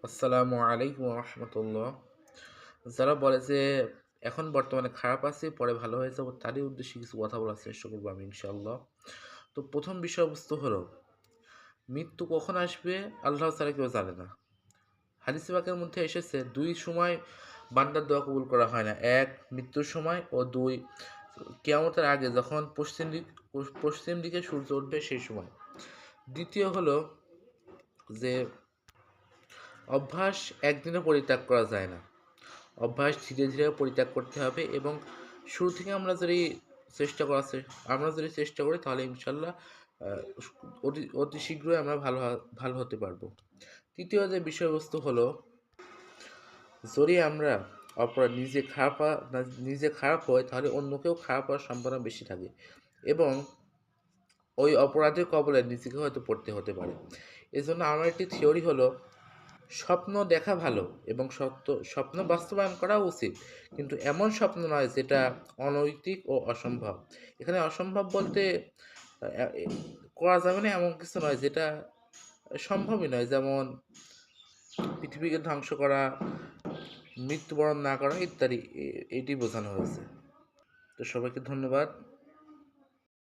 আসসালামু আলাইকুম রহমতুল্লাহ। যারা বলে যে এখন বর্তমানে খারাপ আছে, পরে ভালো হয়ে যাবো, তারই উদ্দেশ্যে কিছু কথা বলার চেষ্টা করবো আমি ইনশাআল্লাহ। তো প্রথম বিষয়বস্তু হলো, মৃত্যু কখন আসবে আল্লাহ ছাড়া কেউ জানে না। হাদিস পাকের মধ্যে এসেছে দুই সময় বান্দার দোয়া কবুল করা হয় না, এক মৃত্যুর সময়, ও দুই কিয়ামতের আগে যখন পশ্চিম দিকে সূর্য উঠবে সেই সময়। দ্বিতীয় হলো যে অভ্যাস একদিনে পরিত্যাগ করা যায় না, অভ্যাস ধীরে ধীরে পরিত্যাগ করতে হবে, এবং শুরু থেকে আমরা যদি চেষ্টা করি তাহলে ইনশাল্লাহ অতি শীঘ্রই আমরা ভালো হতে পারবো। তৃতীয় যে বিষয়বস্তু হলো, যদি আমরা নিজে খারাপ হয় তাহলে অন্যকেও খারাপ হওয়ার সম্ভাবনা বেশি থাকে, এবং ওই অপরাধের কবলে নিজেকে হয়তো পড়তে হতে পারে। এজন্য আমার একটি থিওরি হলো, স্বপ্ন দেখা ভালো এবং স্বপ্ন বাস্তবায়ন করা উচিত, কিন্তু এমন স্বপ্ন নয় যেটা অনৈতিক ও অসম্ভব। এখানে অসম্ভব বলতে করা যাবে না এমন কিছু নয়, যেটা সম্ভবই নয়, যেমন পৃথিবীকে ধ্বংস করা, মৃত্যুবরণ না করা ইত্যাদি। এটি বোঝানো হয়েছে। তো সবাইকে ধন্যবাদ।